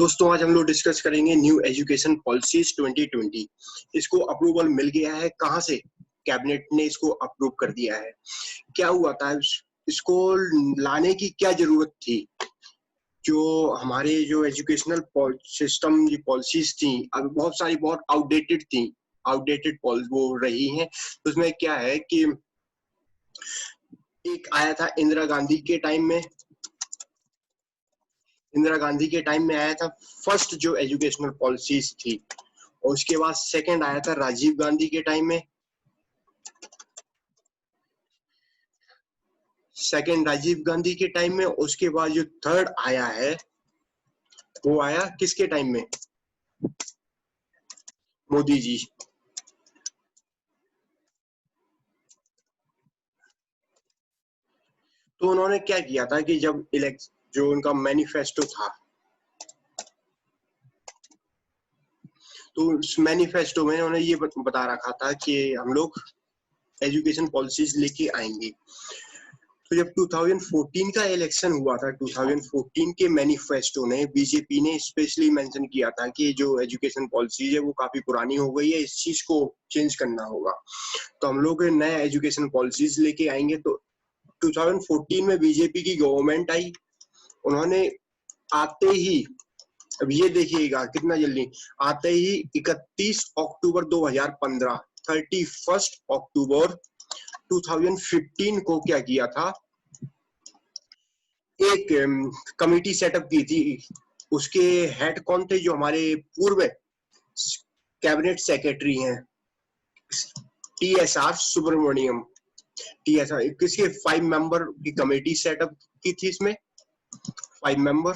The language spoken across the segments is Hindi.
दोस्तों आज हम लोग डिस्कस करेंगे न्यू एजुकेशन पॉलिसीज 2020। इसको अप्रूवल मिल गया है, कहां से? कैबिनेट ने इसको अप्रूव कर दिया है। क्या हुआ था, इसको लाने की क्या जरूरत थी? जो हमारे जो एजुकेशनल सिस्टम की पॉलिसीज थी, अभी बहुत सारी बहुत आउटडेटेड थी, आउटडेटेड वो रही हैं। तो उसमें क्या है कि एक आया था इंदिरा गांधी के टाइम में, आया था फर्स्ट जो एजुकेशनल पॉलिसीज थी, और उसके बाद सेकंड आया था राजीव गांधी के टाइम में, उसके बाद जो थर्ड आया है वो आया किसके टाइम में? मोदी जी। तो उन्होंने क्या किया था कि जब जो उनका मैनिफेस्टो था, तो उस मैनिफेस्टो में उन्होंने ये बता रखा था कि हम लोग एजुकेशन पॉलिसीज लेके आएंगे। तो जब 2014 का इलेक्शन हुआ था, 2014 के मैनिफेस्टो ने बीजेपी ने स्पेशली मेंशन किया था कि जो एजुकेशन पॉलिसी है वो काफी पुरानी हो गई है, इस चीज को चेंज करना होगा। तो हम लोग नया एजुकेशन पॉलिसीज लेके आएंगे। तो 2014 में बीजेपी की गवर्नमेंट आई। उन्होंने आते ही, अब ये देखिएगा कितना जल्दी, आते ही 31 अक्टूबर 2015, 31 अक्टूबर 2015 को क्या किया था, एक कमेटी सेटअप की थी। उसके हेड कौन थे? जो हमारे पूर्व कैबिनेट सेक्रेटरी हैं, TSR सुब्रमण्यम। TSR किसके 5 मेंबर की कमेटी सेटअप की थी, इसमें 5 मेंबर।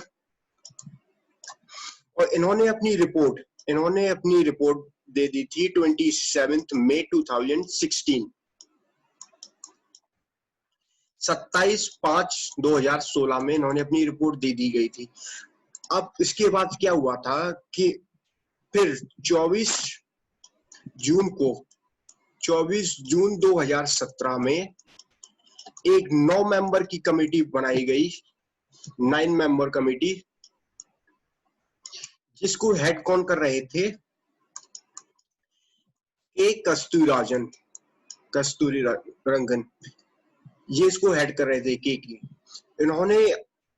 और इन्होंने अपनी रिपोर्ट दे दी थी 27 मई 2016, 27/5/2016 में इन्होंने अपनी रिपोर्ट दे दी गई थी। अब इसके बाद क्या हुआ था कि फिर 24 जून 2017 में एक 9 मेंबर की कमेटी बनाई गई, 9 मेंबर कमेटी, जिसको हेड कौन कर रहे थे? कस्तूरी रंगन, ये इसको हेड कर रहे थे के। इन्होंने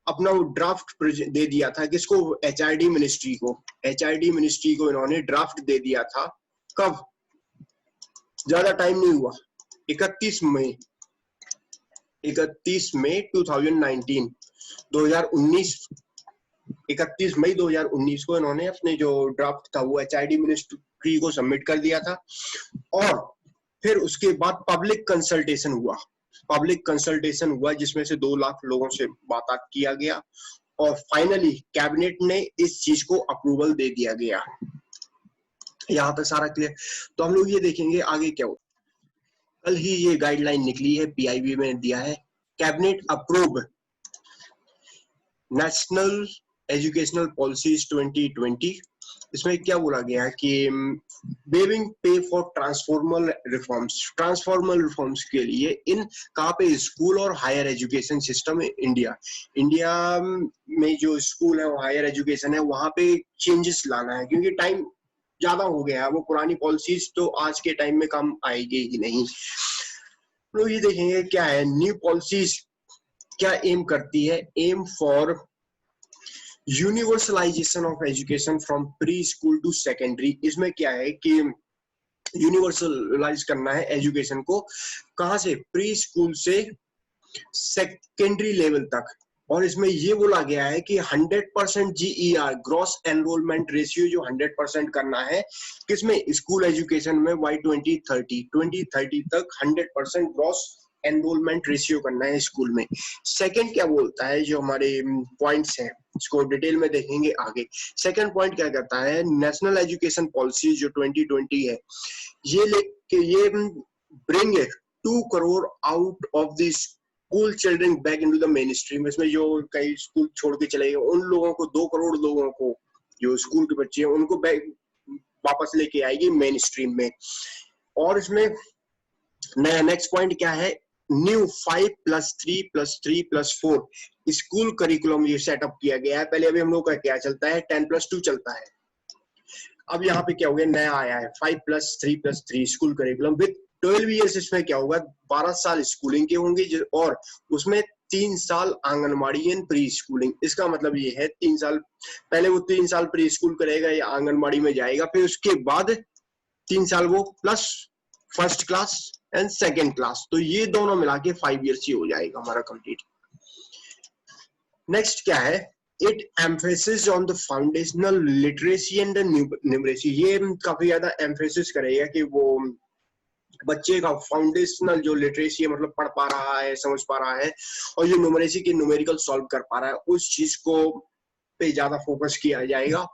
अपना ड्राफ्ट दे दिया था किसको? HRD मिनिस्ट्री को इन्होंने ड्राफ्ट दे दिया था। कब? ज्यादा टाइम नहीं हुआ, 31 मई 2019, 31 मई 2019 को इन्होंने अपने जो ड्राफ्ट था वो HRD मिनिस्ट्री को सबमिट कर दिया था। और फिर उसके बाद पब्लिक कंसल्टेशन हुआ जिसमें से 2 लाख लोगों से बात किया गया, और फाइनली कैबिनेट ने इस चीज को अप्रूवल दे दिया गया। यहाँ तक सारा क्लियर। तो हम लोग ये देखेंगे आगे क्या हो। कल ही ये गाइडलाइन निकली है, PIB में दिया है, cabinet approve national educational policies 2020। इसमें क्या बोला गया है कि वेविंग पे फॉर ट्रांसफॉर्मल रिफॉर्म्स के लिए इन कहाँ पे? स्कूल और हायर एजुकेशन सिस्टम इंडिया में जो स्कूल है और हायर एजुकेशन है वहां पे चेंजेस लाना है, क्योंकि टाइम ज्यादा हो गया है। वो पुरानी पॉलिसीज तो आज के टाइम में काम आएगी ही नहीं। तो ये देखेंगे क्या है न्यू पॉलिसीज क्या एम करती है। Aim for universalisation of education from preschool to secondary. इसमें क्या है कि यूनिवर्सलाइज करना है एजुकेशन को, कहां से? प्री स्कूल से सेकेंडरी लेवल तक। और इसमें ये बोला गया है कि 100% GER ग्रॉस एनरोलमेंट रेशियो जो 100% करना है किसमें? स्कूल एजुकेशन में बाय 2030 तक 100% ग्रॉस एनरोलमेंट रेशियो करना है स्कूल में। सेकंड क्या बोलता है, जो हमारे पॉइंट्स हैं इसको डिटेल में देखेंगे आगे। सेकंड पॉइंट क्या कहता है, नेशनल एजुकेशन पॉलिसी जो 2020 है, ये bring 2 crore out of this school children back into the main stream. इसमें जो कई स्कूल छोड़ के चले गए उन लोगों को, 2 करोड़ लोगों को, जो स्कूल के बच्चे हैं उनको बैक वापस लेके आएगी मेन स्ट्रीम में। और इसमें नया नेक्स्ट पॉइंट क्या है, न्यू 5+3+3+4 स्कूल करिकुलम ये सेटअप किया गया है। पहले अभी हम लोग का क्या चलता है, 10+2 चलता है। अब यहाँ पे क्या हो गया, नया आया है 5+3+3 स्कूल करिकुलम विद 12 ईयर्स। इसमें क्या होगा, 12 साल स्कूलिंग के होंगे और उसमें 3 साल आंगनबाड़ी एंड प्री स्कूलिंग। इसका मतलब ये है 3 साल पहले वो 3 साल प्री स्कूल करेगा या आंगनबाड़ी में जाएगा, फिर उसके बाद 3 साल वो plus first class and second class, तो ये दोनों मिला के 5 ईयर्स ही हो जाएगा हमारा कंप्लीट। नेक्स्ट क्या है, it emphasis on the foundational literacy and numeracy. ये काफी ज्यादा एम्फेसिस करेगा कि वो बच्चे का फाउंडेशनल जो लिटरेसी है, मतलब पढ़ पा रहा है, समझ पा रहा है, और जो न्यूमरेसी की न्यूमेरिकल सॉल्व कर पा रहा है, उस चीज को पे ज्यादा फोकस किया जाएगा।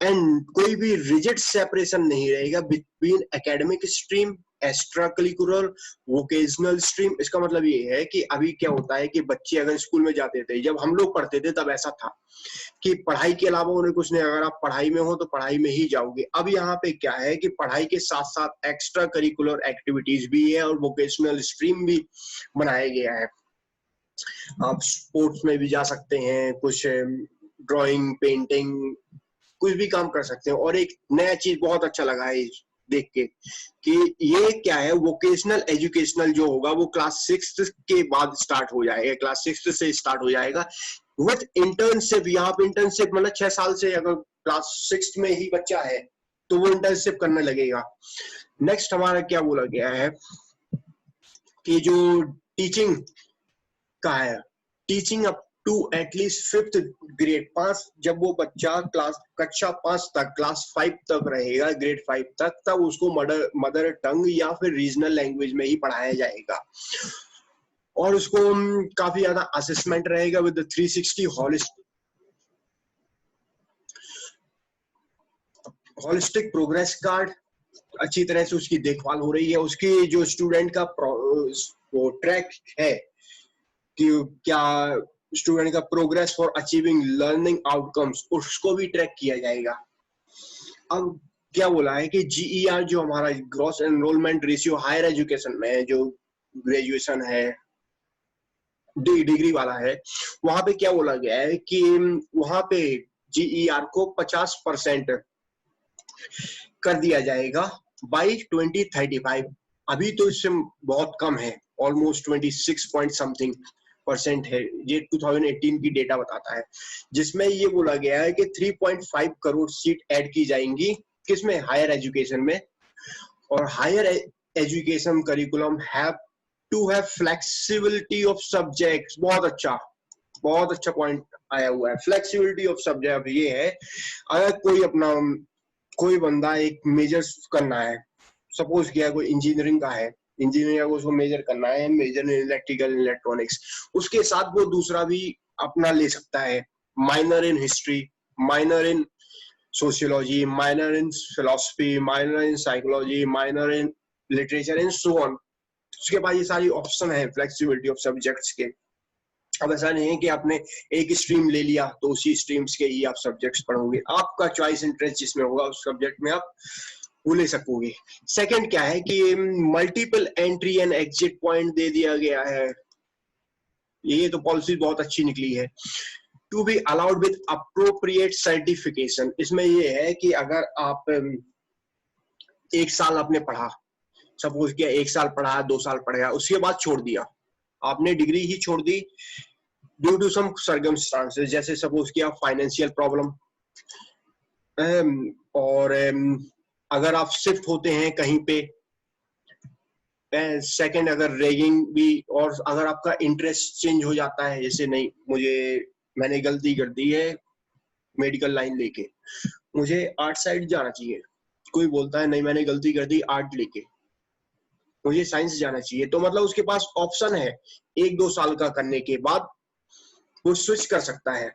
एंड कोई भी रिजिड सेपरेशन नहीं रहेगा between academic stream, extra curricular, vocational stream. इसका मतलब ये है कि अभी क्या होता है कि बच्चे अगर स्कूल में जाते थे, जब हम लोग पढ़ते थे तब ऐसा था कि पढ़ाई के अलावा उन्हें कुछ नहीं, अगर आप पढ़ाई में हो तो पढ़ाई में ही जाओगे। अब यहाँ पे क्या है कि पढ़ाई के साथ साथ एक्स्ट्रा करिकुलर एक्टिविटीज भी है और वोकेशनल स्ट्रीम भी बनाया गया है। आप स्पोर्ट्स में भी जा सकते हैं, कुछ ड्राइंग, पेंटिंग, कुछ भी काम कर सकते हैं। और एक नया चीज बहुत अच्छा लगा है देख के कि ये क्या है, वोकेशनल एजुकेशनल जो होगा वो क्लास 6 के बाद स्टार्ट हो जाएगा, क्लास 6 से स्टार्ट हो जाएगा विद इंटर्नशिप। यहाँ पे इंटर्नशिप मतलब 6 साल से, अगर क्लास 6 में ही बच्चा है तो वो इंटर्नशिप करने लगेगा। नेक्स्ट हमारा क्या बोला गया है कि जो टीचिंग का है, teaching up to at least 5th grade 5, जब वो बच्चा कक्षा 5 तक, क्लास 5 तक रहेगा, ग्रेड 5 तक, तब उसको मदर टंग या फिर रीजनल लैंग्वेज में ही पढ़ाया जाएगा। और उसको काफी ज्यादा असेसमेंट रहेगा विद 360 होलिस्टिक प्रोग्रेस कार्ड। अच्छी तरह से उसकी देखभाल हो रही है, उसकी जो स्टूडेंट का वो ट्रैक है कि क्या स्टूडेंट का progress for achieving learning outcomes, उसको भी ट्रैक किया जाएगा। अब क्या बोला है कि GER जो हमारा gross enrolment ratio higher education में है, जो ग्रेजुएशन है, डिग्री वाला है, वहां पे क्या बोला गया है कि वहां पे GER को 50% कर दिया जाएगा बाई 2035। अभी तो इससे बहुत कम है, ऑलमोस्ट 26 पॉइंट समथिंग % है। ये 2018 की डेटा बताता है, जिसमें ये बोला गया है कि 3.5 करोड़ सीट ऐड की जाएंगी, किसमें, हायर एजुकेशन में। और higher education curriculum have to have flexibility of subjects. बहुत अच्छा पॉइंट आया हुआ है, फ्लेक्सिबिलिटी ऑफ सब्जेक्ट। ये है अगर कोई बंदा एक मेजर करना है, सपोज किया कोई इंजीनियरिंग का है, इंजीनियरिंग को उसको मेजर करना है, मेजर इन इलेक्ट्रिकल इलेक्ट्रॉनिक्स, उसके साथ वो दूसरा भी अपना ले सकता है, minor in history, minor in sociology, minor in philosophy, minor in psychology, minor in literature and so on. उसके पास ये सारी ऑप्शन है फ्लेक्सिबिलिटी ऑफ सब्जेक्ट्स के। अब ऐसा नहीं है कि आपने एक स्ट्रीम ले लिया तो उसी स्ट्रीम्स के ही आप सब्जेक्ट्स पढ़ोगे, आपका चॉइस इंटरेस्ट जिसमें होगा उस सब्जेक्ट में आप वो ले सकोगे। सेकंड क्या है कि multiple entry and exit point दे दिया गया है, ये तो पॉलिसी बहुत अच्छी निकली है। To be allowed with appropriate certification. इसमें ये है कि अगर आप 1 साल आपने पढ़ा, सपोज किया 1 साल पढ़ा, 2 साल पढ़ा, उसके बाद छोड़ दिया, आपने डिग्री ही छोड़ दी ड्यू टू सम सर्कमस्टांसेस, जैसे सपोज किया फाइनेंशियल प्रॉब्लम, और अगर आप शिफ्ट होते हैं कहीं पे, सेकंड अगर रैगिंग भी, और अगर आपका इंटरेस्ट चेंज हो जाता है, जैसे नहीं मैंने गलती कर दी है मेडिकल लाइन लेके, मुझे आर्ट साइड जाना चाहिए, कोई बोलता है नहीं मैंने गलती कर दी आर्ट लेके, मुझे साइंस जाना चाहिए, तो मतलब उसके पास ऑप्शन है 1-2 साल का करने के बाद वो स्विच कर सकता है।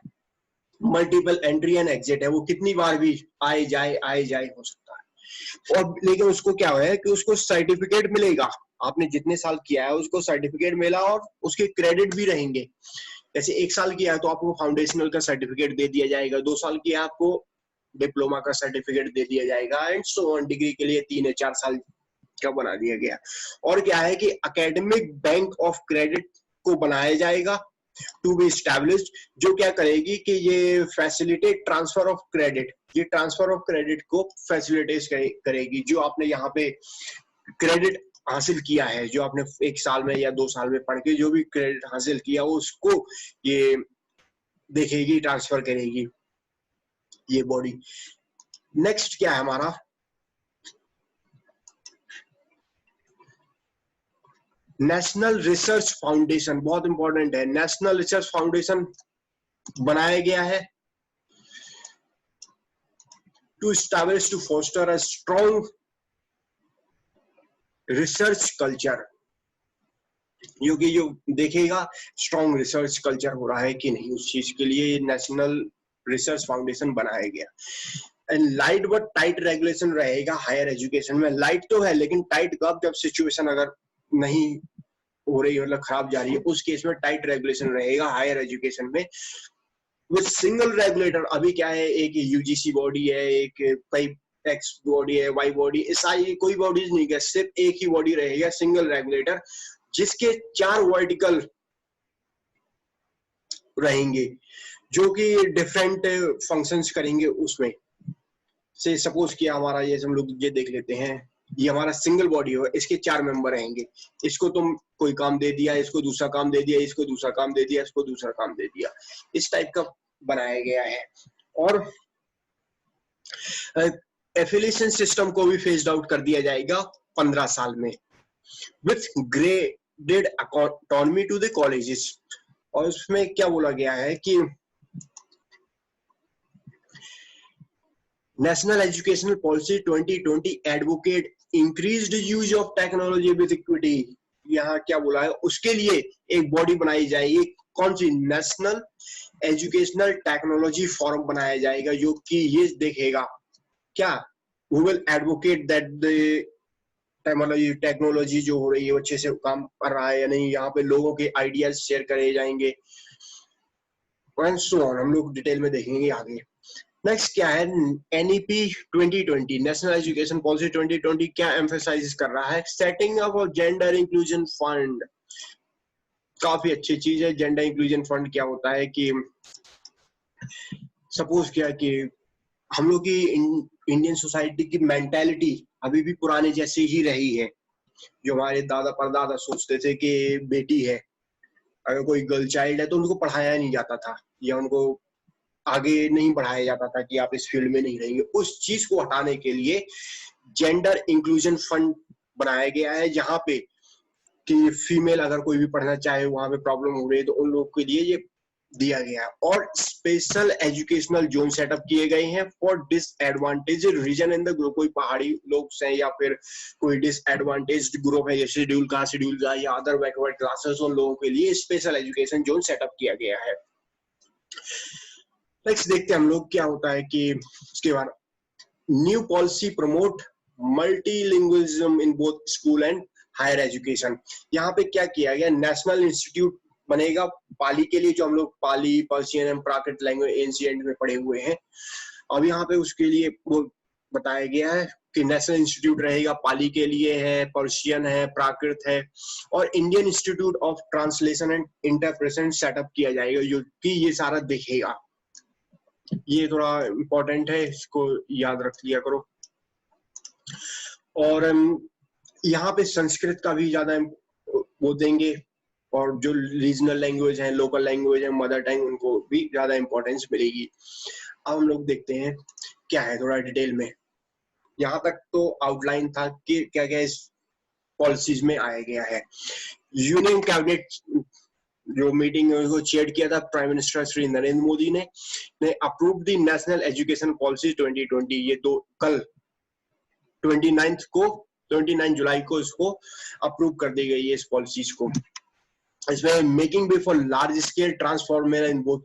मल्टीपल एंट्री एंड एग्जिट है, वो कितनी बार भी आए जाए हो सकता है। और लेकिन उसको क्या है कि उसको सर्टिफिकेट मिलेगा, आपने जितने साल किया है उसको सर्टिफिकेट मिला और उसके क्रेडिट भी रहेंगे। जैसे 1 साल किया है तो आपको फाउंडेशनल का सर्टिफिकेट दे दिया जाएगा, 2 साल किया आपको डिप्लोमा का सर्टिफिकेट दे दिया जाएगा, एंड सो ऑन। डिग्री के लिए 3 या 4 साल का बना दिया गया। और क्या है कि एकेडमिक बैंक ऑफ क्रेडिट को बनाया जाएगा टू बी स्टैब्लिश्ड, जो क्या करेगी कि ये फैसिलिटेट ट्रांसफर ऑफ क्रेडिट, ये ट्रांसफर ऑफ क्रेडिट को फैसिलिटेट करेगी। जो आपने यहाँ पे क्रेडिट हासिल किया है, जो आपने 1 साल में या 2 साल में पढ़ के जो भी क्रेडिट हासिल किया उसको ये देखेगी, ट्रांसफर करेगी ये बॉडी। नेक्स्ट क्या है हमारा, नेशनल रिसर्च फाउंडेशन, बहुत इंपॉर्टेंट है। नेशनल रिसर्च फाउंडेशन बनाया गया है to establish to foster a strong research culture, क्योंकि जो देखेगा स्ट्रॉन्ग रिसर्च कल्चर हो रहा है कि नहीं, उस चीज के लिए नेशनल रिसर्च फाउंडेशन बनाया गया। And light but tight regulation रहेगा हायर एजुकेशन में। लाइट तो है लेकिन टाइट कब, जब सिचुएशन अगर नहीं हो रही, मतलब खराब जा रही है, उस केस में टाइट रेगुलेशन रहेगा हायर एजुकेशन में विद सिंगल रेगुलेटर। अभी क्या है, एक यूजीसी बॉडी है, एक कई एक्स बॉडी है, वाई बॉडी, सारी कोई बॉडीज नहीं है, सिर्फ एक ही बॉडी रहेगा, सिंगल रेगुलेटर, जिसके 4 वर्टिकल रहेंगे जो कि डिफरेंट फंक्शंस करेंगे उसमें से। सपोज किया हमारा ये हम लोग ये देख लेते हैं, ये हमारा सिंगल बॉडी हो, इसके 4 मेंबर रहेंगे, इसको तुम कोई काम दे दिया, इसको दूसरा काम दे दिया, इसको दूसरा काम दे दिया, इसको दूसरा काम दे दिया, इस टाइप का बनाया गया है। और एफिलिएशन सिस्टम को भी फेस्ड आउट कर दिया जाएगा 15 साल में with graded autonomy to the colleges. और उसमें क्या बोला गया है कि national educational policy 2020 advocate increased use of technology with equity. यहाँ क्या बोला है, उसके लिए एक बॉडी बनाई जाएगी, कौन सी, नेशनल एजुकेशनल टेक्नोलॉजी फोरम बनाया जाएगा, जो कि ये देखेगा क्या, who will advocate that the technology जो हो रही है अच्छे से काम कर रहा है या नहीं, यहाँ पे लोगों के आइडियाज शेयर करे जाएंगे, and so on, हम लोग डिटेल में देखेंगे आगे। नेक्स्ट क्या है, एनईपी 2020, नेशनल एजुकेशन पॉलिसी 2020 क्या एम्फेसाइज कर रहा है, setting up of gender inclusion fund. काफी अच्छी चीज है। जेंडर इंक्लूजन फंड क्या होता है कि सपोज क्या कि हम लोग की इंडियन सोसाइटी की मेंटालिटी अभी भी पुराने जैसे ही रही है। जो हमारे दादा परदादा सोचते थे कि बेटी है, अगर कोई गर्ल चाइल्ड है तो उनको पढ़ाया नहीं जाता था या उनको आगे नहीं बढ़ाया जाता था कि आप इस फील्ड में नहीं रहेंगे। उस चीज को हटाने के लिए जेंडर इंक्लूजन फंड बनाया गया है, जहां पे कि फीमेल अगर कोई भी पढ़ना चाहे, वहां पे प्रॉब्लम हो रही है तो उन लोगों के लिए ये दिया गया है। और स्पेशल एजुकेशनल जोन सेटअप किए गए हैं for disadvantage region in the group. कोई पहाड़ी लोग हैं या फिर कोई डिसएडवांटेज्ड ग्रुप है, जैसे शेड्यूल का या अदर बैकवर्ड क्लासेस, उन लोगों के लिए स्पेशल एजुकेशन जोन सेटअप किया गया है। नेक्स्ट देखते हैं हम लोग क्या होता है कि उसके बाद new policy promote multilingualism in both school and higher education. यहाँ पे क्या किया गया, नेशनल इंस्टीट्यूट बनेगा पाली के लिए, जो हम लोग Pali, Persian and Prakrit language ancient में पढ़े हुए हैं। अब यहाँ पे उसके लिए वो बताया गया है कि नेशनल इंस्टीट्यूट रहेगा, पाली के लिए है, पर्शियन है, प्राकृत है, और Indian institute of translation and interpretation setup किया जाएगा, जो कि ये सारा देखेगा। ये थोड़ा इम्पोर्टेंट है, इसको याद रख लिया करो। और यहाँ पे संस्कृत का भी ज्यादा वो देंगे, और जो रीजनल लैंग्वेज है, लोकल लैंग्वेज है, मदर टंग, उनको भी ज्यादा इंपॉर्टेंस मिलेगी। अब हम लोग देखते हैं क्या है थोड़ा डिटेल में। यहाँ तक तो आउटलाइन था कि क्या क्या इस पॉलिसीज में आया गया है। यूनियन कैबिनेट जो मीटिंग को चेयर किया था प्राइम मिनिस्टर श्री नरेंद्र मोदी ने approve the national education policy 2020। ये तो कल 29 जुलाई को इसको अप्रूव कर दी गई है इस पॉलिसीज को। इसमें making way for large scale transformation in both,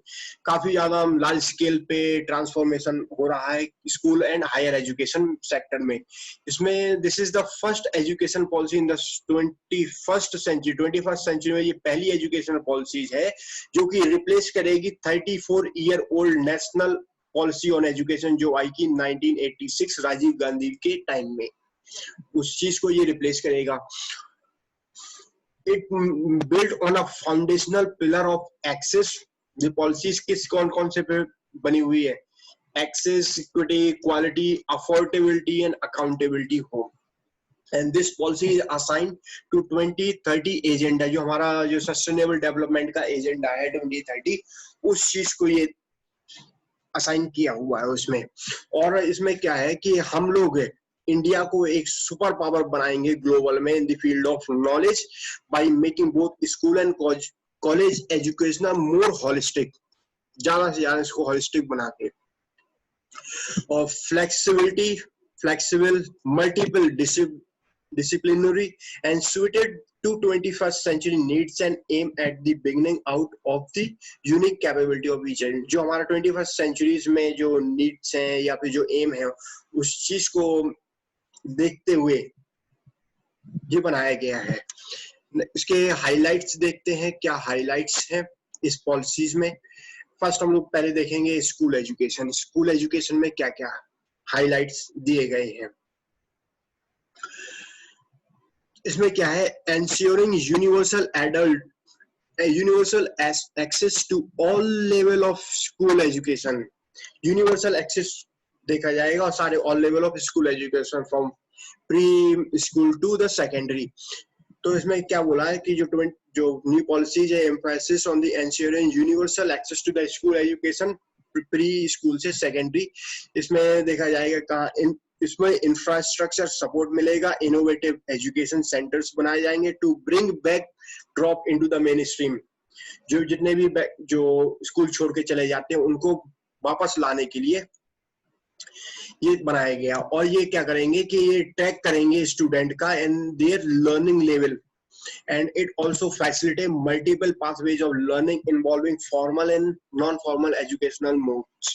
काफी ज्यादा लार्ज स्केल पे ट्रांसफॉर्मेशन हो रहा है school and higher education sector में। इसमें this is the first education policy in the 21st century में। ये पहली एजुकेशन पॉलिसीज है जो कि रिप्लेस करेगी 34 year old national policy on education जो आई की 1986 राजीव गांधी के टाइम में। उस चीज को ये रिप्लेस करेगा। It build on a foundational pillar of access. ये पॉलिसीज किस कौन कौन से पे बनी हुई है? Access, equity, quality, affordability and accountability हो। And this policy is assign to 2030 agenda, जो हमारा जो सस्टेनेबल डेवलपमेंट का एजेंडा है 2030, उस चीज को ये असाइन किया हुआ है उसमें। और इसमें क्या है कि हम लोग इंडिया को एक सुपर पावर बनाएंगे ग्लोबल में in the field of knowledge by making both school and college education more holistic, ज्यादा से ज्यादा इसको होलिस्टिक बना के। और flexible, multiple disciplinary and suited to 21st century needs and aim at the beginning out of the unique capability of each child। जो हमारा 21st centuries में जो needs हैं या फिर जो aim है, उस चीज को देखते हुए ये बनाया गया है। इसके हाइलाइट्स देखते हैं, क्या हाइलाइट्स हैं इस पॉलिसीज में। फर्स्ट हम लोग पहले देखेंगे स्कूल एजुकेशन। स्कूल एजुकेशन में क्या क्या हाइलाइट्स दिए गए हैं। इसमें क्या है? ensuring universal access to all level of school education। universal access देखा जाएगा और सारे all level of school education from pre school to the secondary। तो इसमें क्या बोला है कि जो न्यू पॉलिसीज है, emphasis on the ensuring universal access to the school education preschool से सेकेंडरी। इसमें देखा जाएगा कहाँ इसमें इंफ्रास्ट्रक्चर सपोर्ट मिलेगा, इनोवेटिव एजुकेशन सेंटर्स बनाए जाएंगे to bring back drop into the mainstream. जो जितने भी जो स्कूल छोड़ के चले जाते हैं उनको वापस लाने के लिए ये बनाया गया। और ये क्या करेंगे कि ये ट्रैक करेंगे स्टूडेंट का and there learning level, and it also facilitate multiple pathways of learning involving formal and non-formal educational modes।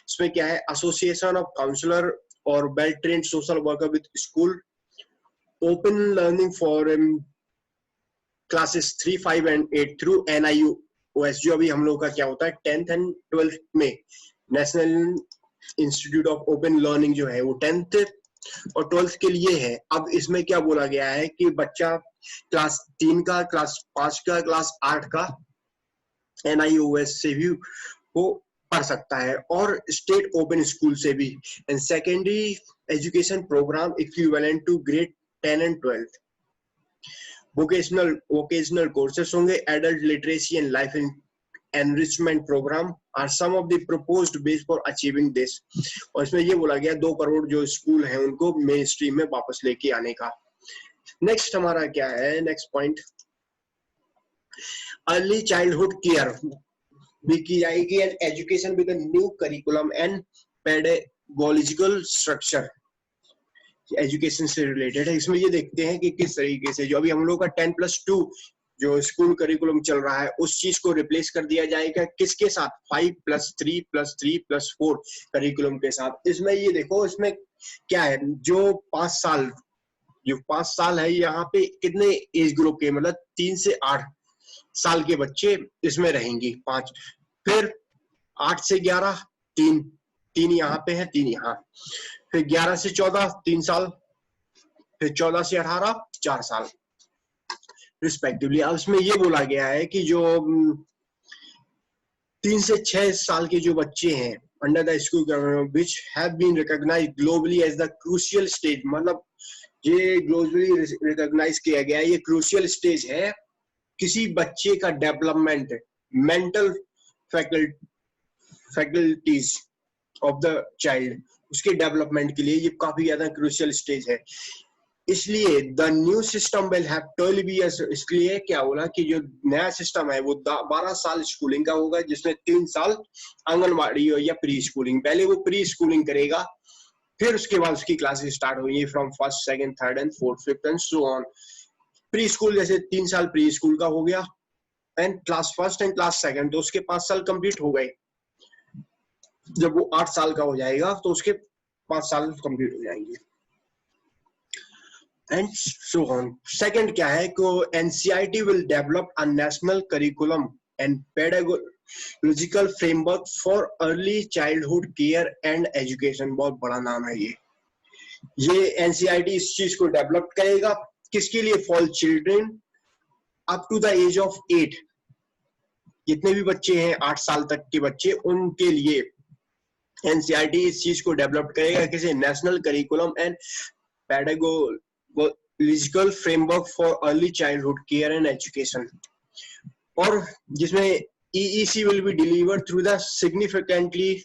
इसमें क्या है? association of counselor और well trained social worker with school, open learning for classes 3, 5 and 8 through NIOS। जो अभी हम लोग का क्या होता है 10th and 12th में national institute of open learning जो है वो 10th और 12th के लिए है। अब इसमें क्या बोला गया है कि बच्चा क्लास 3 का, क्लास 5 का, क्लास 8 का NIOS से भी वो पढ़ सकता है और स्टेट ओपन स्कूल से भी। And secondary education programme equivalent to grade 10 and 12। Vocational courses होंगे, adult literacy and life enrichment programme are some of the proposed base for achieving this. और इसमें ये बोला गया 2 करोड़ जो स्कूल हैं उनको मेन स्ट्रीम में वापस लेके आने का। नेक्स्ट हमारा क्या है? Next point early childhood care भी की जाएगी and education with new curriculum and pedagogical structure. Education से रिलेटेड है। इसमें ये देखते हैं कि किस तरीके से जो अभी हम लोग का 10+2 जो स्कूल करिकुलम चल रहा है उस चीज को रिप्लेस कर दिया जाएगा किसके साथ? 5+3+3+4 करिकुलम के साथ। इसमें ये देखो, इसमें क्या है? जो 5 साल है, यहाँ पे कितने एज ग्रुप के, मतलब 3 से 8 साल के बच्चे इसमें रहेंगे 5। फिर 8 से 11 तीन यहाँ पे है, 3 यहाँ। फिर 11 से 14 3 साल, फिर 14 से 18 4 साल रिस्पेक्टिवली। अब इसमें ये बोला गया है कि जो 3 से 6 साल के जो बच्चे हैं under the school which have been recognised globally as the crucial stage, मतलब ये ग्लोबली रिकॉग्नाइज किया गया है, ये क्रूशियल स्टेज है किसी बच्चे का development, mental faculties of the child, उसके डेवलपमेंट के लिए ये काफी ज्यादा क्रूशियल स्टेज है। इसलिए the new system will have 12 years। इसलिए क्या बोला कि जो नया सिस्टम है वो 12 साल स्कूलिंग का होगा, जिसमें 3 साल आंगनबाड़ी या प्री स्कूलिंग। पहले वो प्री स्कूलिंग करेगा, फिर उसके बाद उसकी क्लासेस स्टार्ट होंगी from 1st, 2nd, 3rd and 4th, 5th and so on. Pre school जैसे 3 साल प्री स्कूल का हो गया and class 1st and class 2nd, तो उसके 5 साल कंप्लीट हो गए। जब वो 8 साल का हो जाएगा तो उसके 5 साल कंप्लीट हो जाएंगे एंड सो ऑन। सेकंड क्या है को NCERT will develop a national curriculum and pedagogical framework for early childhood care and education. बहुत बड़ा नाम है ये। ये एनसीईआरटी इस चीज को डेवलप करेगा किसके लिए? For children up to the age of 8, जितने भी बच्चे हैं 8 साल तक के बच्चे, उनके लिए एनसीईआरटी इस चीज को डेवलप करेगा किसी national curriculum and pedagogical framework for early childhood care and education, और जिसमें EEC will be delivered through the significantly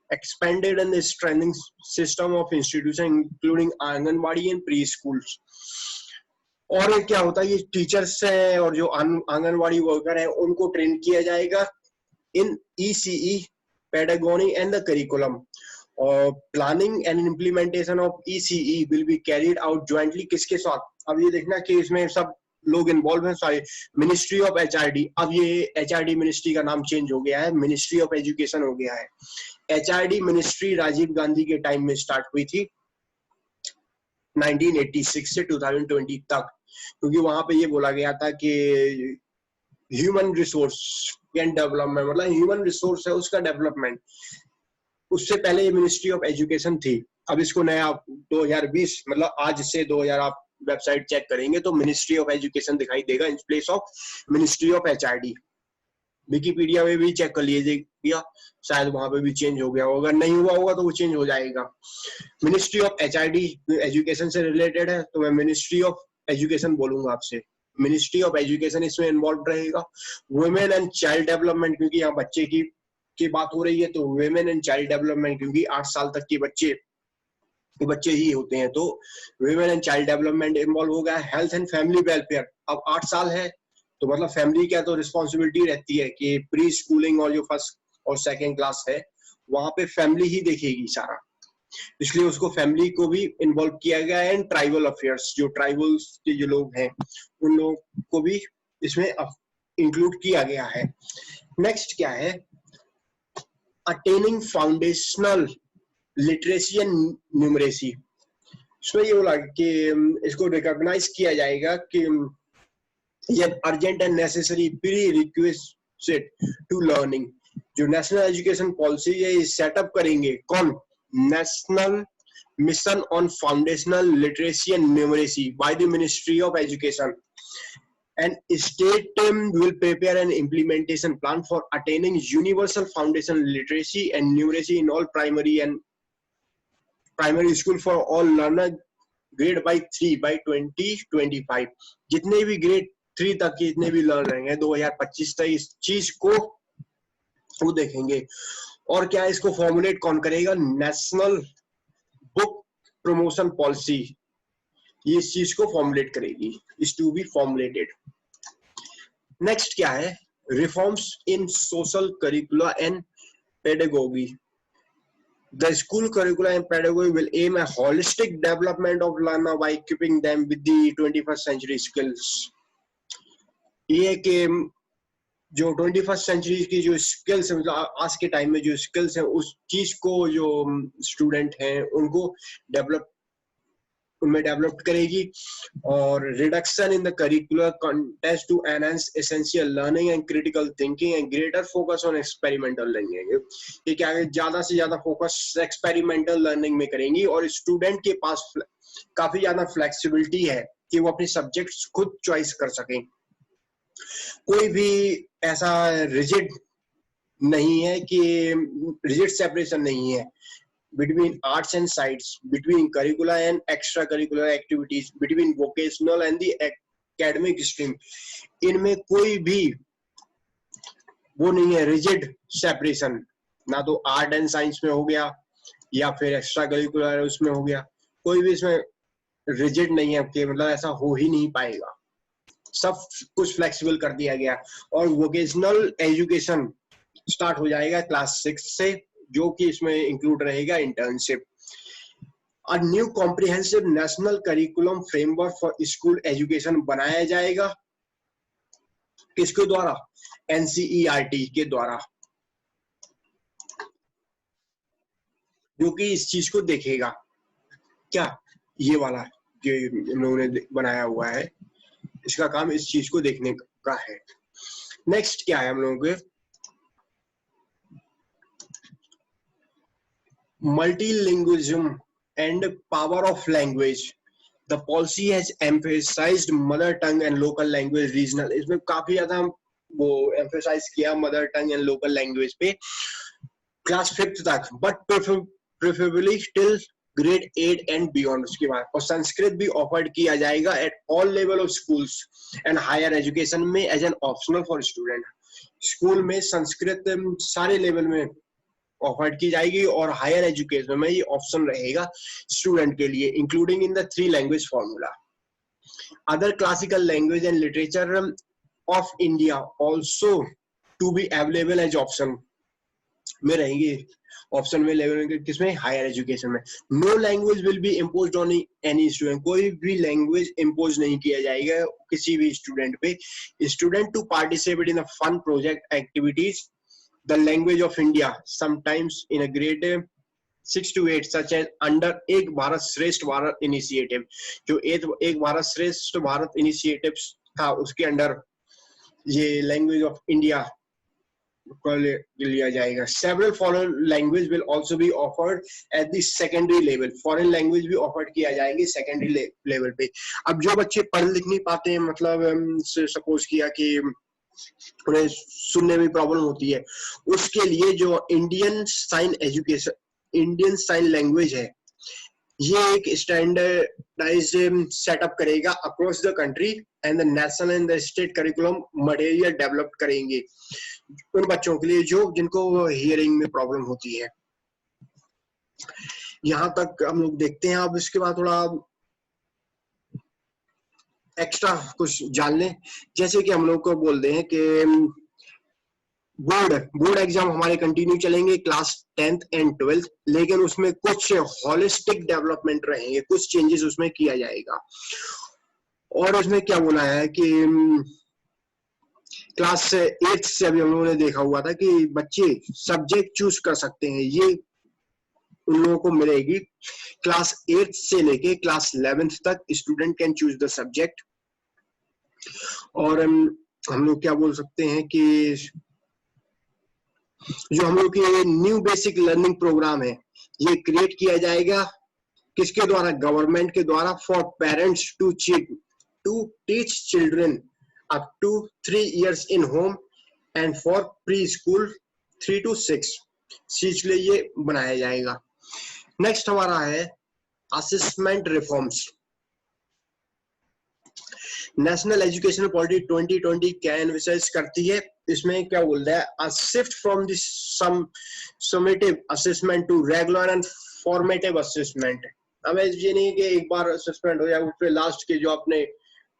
expanded and strengthening system of institution including anganwadi and preschools। और ये क्या होता है, ये टीचर्स हैं और जो आंगनवाड़ी वर्कर हैं उनको ट्रेन किया जाएगा इन ECE pedagogy and the curriculum, और planning and implementation of ECE will be carried out jointly किसके साथ? अब ये देखना कि इसमें सब लोग इन्वॉल्व हैं, सॉरी, मिनिस्ट्री ऑफ HRD। अब ये HRD मिनिस्ट्री का नाम चेंज हो गया है, मिनिस्ट्री ऑफ एजुकेशन हो गया है। HRD मिनिस्ट्री राजीव गांधी के टाइम में स्टार्ट हुई थी 1986 से 2020 तक, क्योंकि वहां पे ये बोला गया था कि ह्यूमन रिसोर्स एंड डेवलपमेंट, मतलब ह्यूमन रिसोर्स है उसका डेवलपमेंट, उससे पहले ये मिनिस्ट्री ऑफ एजुकेशन थी। अब इसको नया 2020 मतलब आज से 2000 आप वेबसाइट चेक करेंगे तो मिनिस्ट्री ऑफ एजुकेशन दिखाई देगा in place of ministry of HRD। Wikipedia में भी चेक कर लीजिएगा, शायद वहां पे भी चेंज हो गया होगा, अगर नहीं हुआ होगा तो वो चेंज हो जाएगा। मिनिस्ट्री ऑफ HRD एजुकेशन से रिलेटेड है तो मैं मिनिस्ट्री ऑफ एजुकेशन बोलूंगा आपसे। मिनिस्ट्री ऑफ एजुकेशन इसमें इन्वॉल्व रहेगा। वुमेन एंड चाइल्ड डेवलपमेंट, क्योंकि यहाँ बच्चे की बात हो रही है तो वुमेन एंड चाइल्ड डेवलपमेंट, क्योंकि 8 साल तक के बच्चे ही होते हैं तो women and child development involve हो गया। हेल्थ एंड फैमिली वेलफेयर, अब 8 साल है तो मतलब फैमिली क्या तो रिस्पॉन्सिबिलिटी रहती है कि प्री स्कूलिंग और जो फर्स्ट और सेकेंड क्लास है वहां पे फैमिली ही देखेगी सारा, इसलिए उसको फैमिली को भी इन्वॉल्व किया गया है। एंड ट्राइबल अफेयर्स, जो ट्राइबल्स के जो लोग हैं उन लोगों को भी इसमें इंक्लूड किया गया है। नेक्स्ट क्या है? Attaining foundational literacy and numeracy. इसमें ये बोला कि इसको रिकॉग्नाइज किया जाएगा कि ये urgent and necessary prerequisite to learning. जो नेशनल एजुकेशन पॉलिसी है ये सेटअप करेंगे कौन? National mission on foundational literacy and numeracy by the ministry of education, and state will prepare an implementation plan for attaining universal foundation literacy and numeracy in all primary school for all learner grade by 3 by 2025। जितने भी ग्रेड 3 तक के जितने भी लर्नर हैं 2025 तक इस चीज को वो देखेंगे। और क्या इसको फॉर्मुलेट कौन करेगा? नेशनल बुक प्रमोशन पॉलिसी ये इस चीज को फॉर्मुलेट करेगी, is to be formulated. Next क्या है? Reforms in social curricula and pedagogy. The school curricula and pedagogy will aim at holistic development of learner by equipping them with the 21st century skills। ये कि जो 21st सेंचुरी की जो स्किल्स है, मतलब आज के टाइम में जो स्किल्स हैं उस चीज को जो स्टूडेंट हैं उनको उनमें डेवलप करेगी। और reduction in the curricular contents to enhance essential learning and critical thinking and greater focus on experimental learning. ये क्या है? ज्यादा से ज्यादा फोकस एक्सपेरिमेंटल लर्निंग में करेंगी और स्टूडेंट के पास काफी ज्यादा फ्लेक्सिबिलिटी है कि वो अपने सब्जेक्ट्स खुद चॉइस कर सकें। कोई भी ऐसा रिजिड नहीं है कि रिजिड सेपरेशन नहीं है between arts and science, between curricula and extracurricular activities, between vocational and the academic stream। इनमें कोई भी वो नहीं है रिजिड सेपरेशन, ना तो आर्ट एंड साइंस में हो गया या फिर एक्स्ट्रा करिकुलर उसमें हो गया, कोई भी इसमें रिजिड नहीं है कि मतलब ऐसा हो ही नहीं पाएगा, सब कुछ फ्लेक्सिबल कर दिया गया। और वोकेशनल एजुकेशन स्टार्ट हो जाएगा क्लास 6 से, जो कि इसमें इंक्लूड रहेगा internship. A new comprehensive national curriculum framework for school education बनाया जाएगा, किसके द्वारा? NCERT के द्वारा, जो कि इस चीज को देखेगा। क्या ये वाला जो इन लोगों ने बनाया हुआ है इसका काम इस चीज को देखने का है। नेक्स्ट क्या है हम लोगों के? मल्टीलिंग्विज्म and power of language. The policy has emphasized mother tongue and local language regional. इसमें काफी ज्यादा वो emphasize किया mother tongue and local language पे क्लास 5th तक, but preferably till grade 8 and beyond उसके बाद. और संस्कृत भी ऑफर्ड किया जाएगा at all level of schools and higher education में as an optional for student. School में संस्कृत सारे लेवल में ऑफर्ड की जाएगी और हायर एजुकेशन में ये ऑप्शन रहेगा स्टूडेंट के लिए, including in the 3 language formula. Other classical language and literature of India also to be available as option में रहेंगे, ऑप्शन में लेवल किसमें, हायर एजुकेशन में. No language will be imposed on any student, कोई भी लैंग्वेज इम्पोज नहीं किया जाएगा किसी भी स्टूडेंट पे. Student to participate in a fun project activities the language of India sometimes in a grade 6 to 8 such as under एक भारत श्रेष्ठ भारत इनिशिएटिव, जो एक भारत श्रेष्ठ भारत इनिशिएटिव था उसके अंडर ये लैंग्वेज ऑफ इंडिया को लिया जाएगा. Several foreign language will also be offered at the secondary level. Foreign language भी ऑफर्ड किया जाएंगे सेकेंडरी लेवल पे. अब जो बच्चे पढ़ लिख नहीं पाते हैं, मतलब सपोज किया कि उन्हें सुनने में प्रॉब्लम होती है, उसके लिए जो इंडियन साइन लैंग्वेज है, ये एक स्टैंडर्डाइज्ड सेटअप करेगा across the country and the national and the state curriculum material develop करेंगे उन बच्चों के लिए जो जिनको हियरिंग में प्रॉब्लम होती है. यहाँ तक हम लोग देखते हैं. अब इसके बाद थोड़ा एक्स्ट्रा कुछ जान लें, जैसे कि हम लोग को बोलते हैं कि बोर्ड एग्जाम हमारे कंटिन्यू चलेंगे क्लास 10th एंड 12th, लेकिन उसमें कुछ होलिस्टिक डेवलपमेंट रहेंगे, कुछ चेंजेस उसमें किया जाएगा. और उसमें क्या बोला है कि क्लास 8th से अभी हम लोगों ने देखा हुआ था कि बच्चे सब्जेक्ट चूज कर सकते हैं, ये उन लोगों को मिलेगी. क्लास 8th से लेके क्लास 11th तक student can choose the subject. और हम लोग क्या बोल सकते हैं कि जो हम लोग के न्यू बेसिक लर्निंग प्रोग्राम है, ये क्रिएट किया जाएगा किसके द्वारा, गवर्नमेंट के द्वारा, for parents to teach children up to 3 years in home and for preschool 3 to 6 सीख लिए ये बनाया जाएगा. नेक्स्ट हमारा है assessment reforms. National education policy 2020 क्या एनविसाइज करती है, इसमें क्या बोल रहा है, a shift from this summative assessment to regular and formative assessment. अब ये नहीं कि एक बार असेसमेंट हो जाए उस पे लास्ट के जो आपने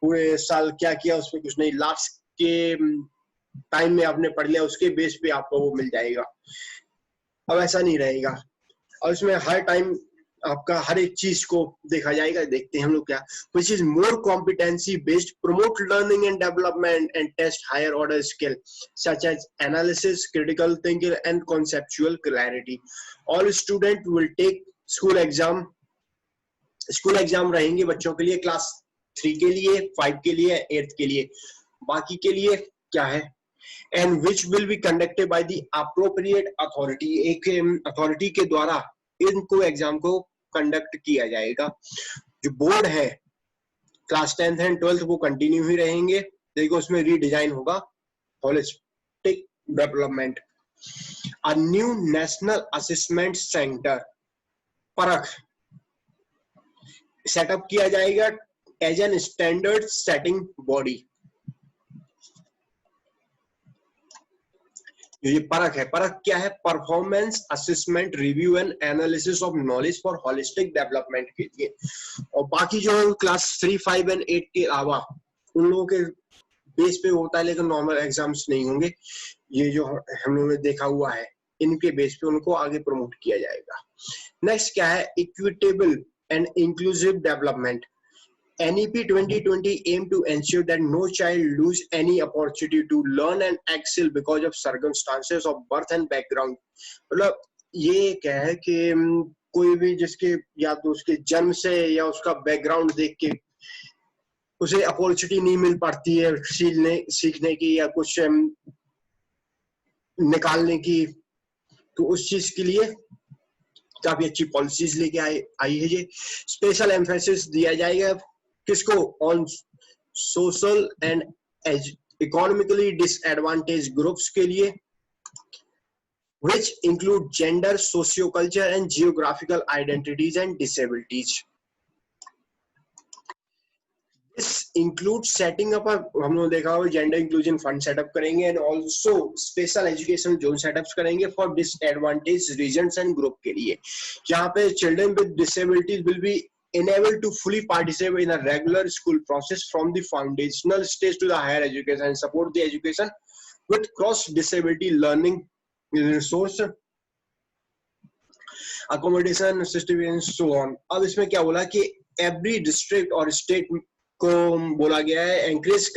पूरे साल क्या किया उसमें कुछ नहीं, लास्ट के टाइम में आपने पढ़ लिया उसके बेस पे आपको वो मिल जाएगा. अब ऐसा नहीं रहेगा और इसमें हर टाइम आपका हर एक चीज को देखा जाएगा. देखते हैं हम लोग क्या, which is more competency based, promote learning and development and test higher order skill such as analysis, critical thinking and conceptual clarity. All student will take school exam. School exam रहेंगे बच्चों के लिए क्लास 3 के लिए, 5 के लिए, 8th के लिए. बाकी के लिए क्या है, and which will be conducted by the appropriate authority. एक अथॉरिटी के द्वारा इनको एग्जाम को कंडक्ट किया जाएगा. जो बोर्ड है क्लास 10th एंड 12th वो कंटिन्यू ही रहेंगे, देखो उसमें रीडिजाइन होगा, holistic development. A new national assessment centre PARAKH setup किया जाएगा as an standard setting body. ये परख है, परख क्या है, performance assessment review and analysis of knowledge for holistic development के लिए. और बाकी जो क्लास 3, 5 एंड 8 के अलावा उन लोगों के बेस पे होता है, लेकिन नॉर्मल एग्जाम्स नहीं होंगे. ये जो हम लोगों ने देखा हुआ है इनके बेस पे उनको आगे प्रमोट किया जाएगा. नेक्स्ट क्या है, equitable and inclusive development. NEP 2020 aim to ensure that no child lose any opportunity to learn and excel because of circumstances of birth and background. मतलब ये क्या है कि कोई भी जिसके या तो उसके जन्म से या उसका बैकग्राउंड देख के उसे अपॉर्चुनिटी नहीं मिल पाती है सीखने की या कुछ निकालने की, तो उस चीज के लिए काफी अच्छी पॉलिसीज लेके आई है ये। स्पेशल एम्फेसिस दिया जाएगा किसको, on social and economically disadvantage groups के लिए, which include gender, socio-culture and geographical identities and disabilities. This includes setting up a, हम लोग देखा होगा जेंडर इंक्लूजन फंड सेटअप करेंगे and also special education zone setups करेंगे for disadvantage regions and group के लिए, जहाँ पे children with disabilities will be enabled to fully participate in a regular school process from the foundational stage to the higher education and support the education with cross disability learning resource accommodation system and so on. अब इसमें क्या बोला कि every district और state को बोला गया है encourage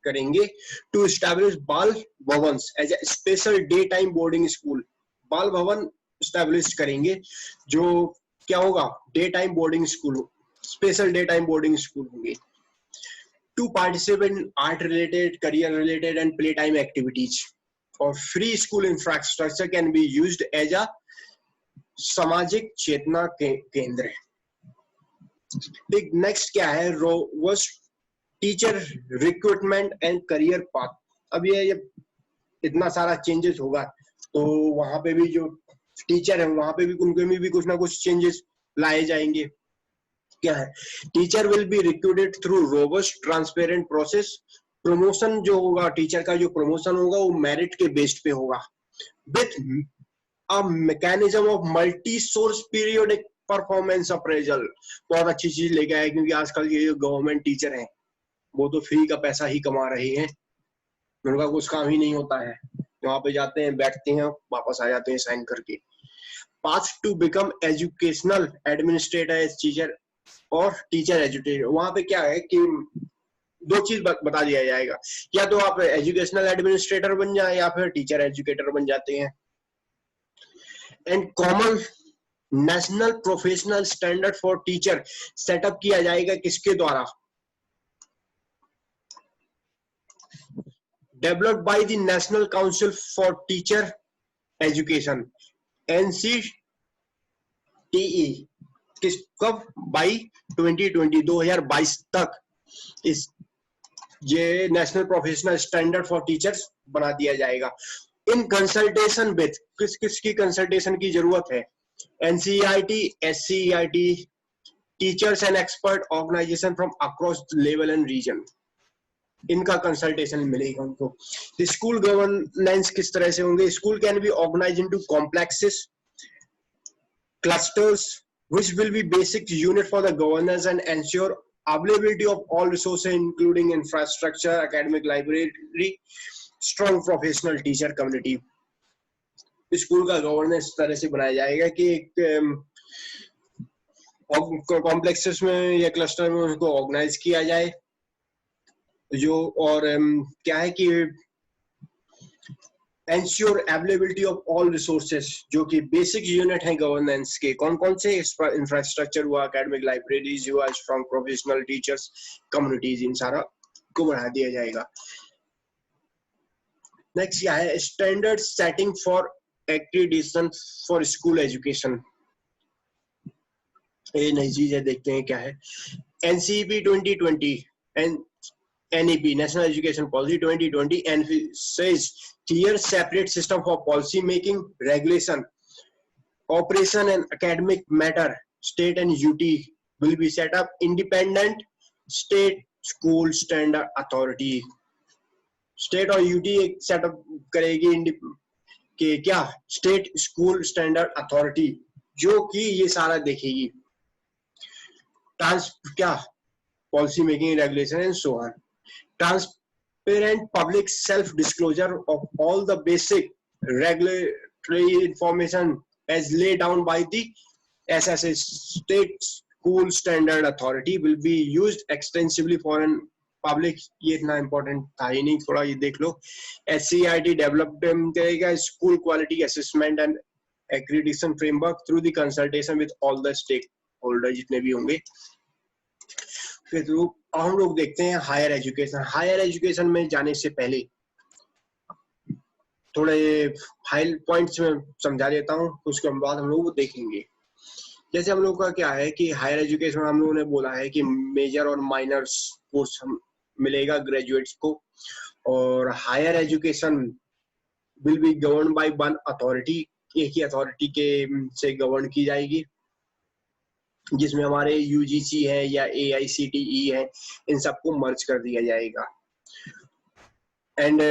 करेंगे to establish बाल भवन as a special daytime boarding school. बाल भवन establish करेंगे जो क्या होगा, day time boarding school, special day time boarding school होंगे. To participate in art related, career related and play time activities. और free school infrastructure can be used as a सामाजिक चेतना केंद्र. नेक्स्ट क्या है, robust teacher recruitment and career path. अब ये इतना सारा चेंजेस होगा तो वहां पे भी जो टीचर है वहां पे भी उनके में भी कुछ ना कुछ चेंजेस लाए जाएंगे. क्या है, teacher will be recruited through robust transparent process. Promotion जो होगा, टीचर का जो प्रमोशन होगा वो मेरिट के बेस्ड पे होगा with a mechanism of multi source periodic performance appraisal. बहुत अच्छी चीज लेके आए क्योंकि आजकल ये जो गवर्नमेंट टीचर हैं वो तो फ्री का पैसा ही कमा रहे हैं, उनका कुछ काम ही नहीं होता है. वहां पे जाते हैं, बैठते हैं, वापस आ जाते हैं साइन करके. Path to become educational administrator as teacher और टीचर एजुकेटर. वहां पे क्या है कि दो चीज बता दिया जाएगा, या तो आप एजुकेशनल एडमिनिस्ट्रेटर बन जाए या फिर टीचर एजुकेटर बन जाते हैं. And common national professional standard for teacher setup किया जाएगा किसके द्वारा, developed by the National Council for Teacher Education NCTE. किस कब, बाई 2022 तक इस ये national professional standard for teachers बना दिया जाएगा. इन कंसल्टेशन विथ, किस किस की कंसल्टेशन की जरूरत है, NCERT, SCERT, teachers and expert organisation from across level and region. इनका कंसल्टेशन मिलेगा उनको. स्कूल गवर्नेंस किस तरह से होंगे, school can be organised into complexes, clusters which will be basic unit for the governance and ensure availability of all resources including infrastructure, academic library, strong professional teacher community. School का गवर्नेंस इस तरह से बनाया जाएगा कि कॉम्प्लेक्सेस में या क्लस्टर में उनको ऑर्गेनाइज किया जाए जो, और क्या है कि ensure availability of all resources, जो कि बेसिक यूनिट है गवर्नेंस के. कौन कौन से, इंफ्रास्ट्रक्चर हुआ, एकेडमिक लाइब्रेरीज हुआ, स्ट्रॉन्ग प्रोफेशनल टीचर्स कम्युनिटीज, इन सारा को बढ़ा दिया जाएगा. नेक्स्ट क्या है, standard setting for accreditation for school education. ये नई चीज है, देखते हैं क्या है. NCEP 2020 and NEP National Education Policy 2020 emphasizes clear separate system for policy making, regulation, operation and academic matter. State and UT will be set up independent state school standard authority. State और UT सेटअप करेगी कि क्या, स्टेट स्कूल स्टैंडर्ड अथॉरिटी, जो कि ये सारा देखेगी. क्या, policy making, regulation and so on. Transparent public self-disclosure of all the basic regulatory information as laid down by the SSA, State School Standard Authority, will be used extensively for an public. ये इतना important था ही नहीं, थोड़ा ये देख लो. SCERT डेवलप करेगा school quality assessment and accreditation framework through the consultation with all the stakeholder जितने भी होंगे. फिर हम लोग देखते हैं हायर एजुकेशन. हायर एजुकेशन में जाने से पहले थोड़े हाई पॉइंट्स में समझा देता हूँ, उसके बाद हम लोग वो देखेंगे। जैसे हम लोग का क्या है कि हायर एजुकेशन हम लोगों ने बोला है कि मेजर और माइनर्स कोर्स मिलेगा ग्रेजुएट्स को, और higher education will be govern by one authority, एक ही अथॉरिटी के से गवर्न की जाएगी, जिसमें हमारे यूजीसी है या एआईसीटीई है, इन सबको मर्ज कर दिया जाएगा। एंड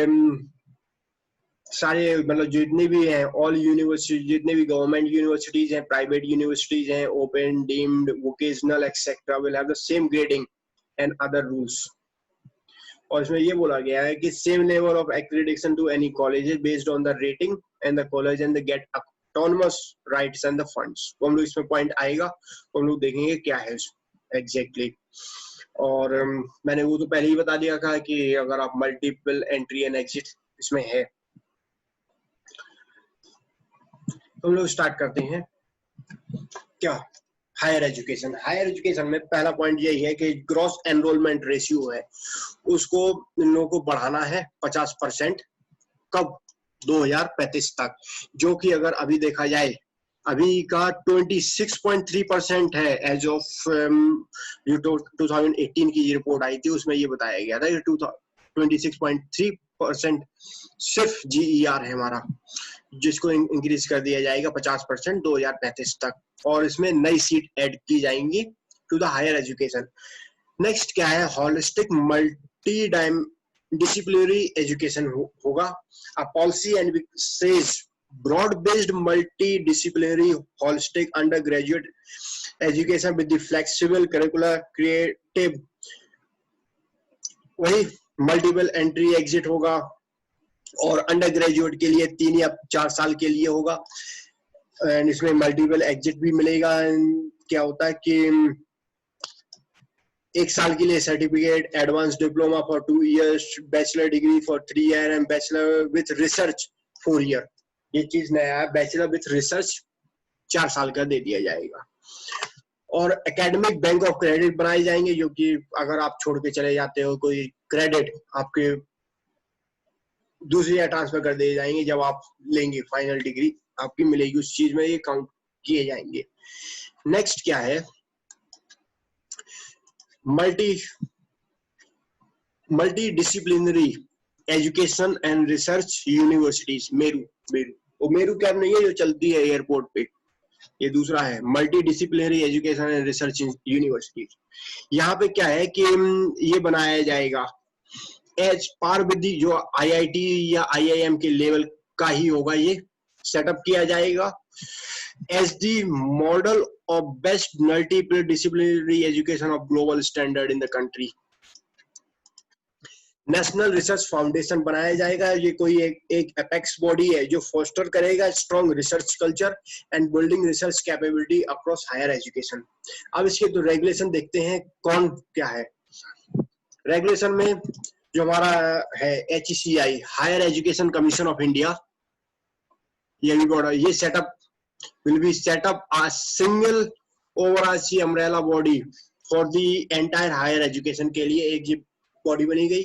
सारे मतलब जितने भी हैं ऑल यूनिवर्सिटी, जितने भी गवर्नमेंट यूनिवर्सिटीज हैं, प्राइवेट यूनिवर्सिटीज हैं, open, deemed, vocational etcetera will have the same grading and other rules. और इसमें ये बोला गया है कि same level of accreditation to any college based on the rating and the college and the get autonomous rights and the funds. तो हम लोग इसमें पॉइंट आएगा तो हम लोग देखेंगे क्या है एग्जैक्टली। और मैंने वो तो पहले ही बता दिया था कि अगर आप मल्टीपल एंट्री एंड एग्जिट इसमें है। तो हम लोग स्टार्ट करते हैं क्या हायर एजुकेशन। हायर एजुकेशन में पहला पॉइंट यही है कि ग्रॉस एनरोलमेंट रेशियो है, उसको इन लोगों को बढ़ाना है 50%। कब? 2035 तक, जो कि अगर अभी देखा जाए अभी का 26.3% है एज ऑफ जो 2018 की रिपोर्ट आई थी उसमें ये बताया गया था कि 26.3% सिर्फ जीईआर है हमारा, जिसको इंक्रीज कर दिया जाएगा 50% 2035 तक, और इसमें नई सीट ऐड की जाएंगी to the higher education. Next क्या है? होलिस्टिक मल्टी डिसिप्लिनरी एजुकेशन होगा। A policy and says broad based multidisciplinary holistic undergraduate education with the flexible curricular creative, वही मल्टीपल एंट्री एग्जिट होगा, और अंडर ग्रेजुएट के लिए 3 या 4 साल के लिए होगा, एंड इसमें मल्टीपल एग्जिट भी मिलेगा। क्या होता है कि 1 साल के लिए certificate, advance diploma for 2 years, bachelor degree for 3 year and bachelor with research 4 year। ये चीज नया है, बैचलर विथ रिसर्च 4 साल का दे दिया जाएगा। और एकेडमिक बैंक ऑफ क्रेडिट बनाए जाएंगे, जो कि अगर आप छोड़ के चले जाते हो कोई क्रेडिट, आपके दूसरी ट्रांसफर कर दिए जाएंगे, जब आप लेंगे फाइनल डिग्री आपकी मिलेगी उस चीज में, ये काउंट किए जाएंगे। नेक्स्ट क्या है? Multidisciplinary education and research universities, Meru cab नहीं है जो चलती है एयरपोर्ट पे, ये दूसरा है multidisciplinary education and research university. यहाँ पे क्या है कि ये बनाया जाएगा एज पार विद जो आईआईटी या आईआईएम के लेवल का ही होगा, ये सेटअप किया जाएगा as the model of best multiple disciplinary education of global standard in the country. National research foundation बनाया जाएगा, ये कोई एक एपेक्स बॉडी है जो फोस्टर करेगा strong research culture and building research capability across higher education. अब इसके तो रेगुलेशन देखते हैं कौन क्या है। रेगुलेशन में जो हमारा है HECI, higher education commission of India, ये भी बॉडी, ये setup will be setup a single overarching umbrella body for the entire higher education के लिए एक बॉडी बनी गई।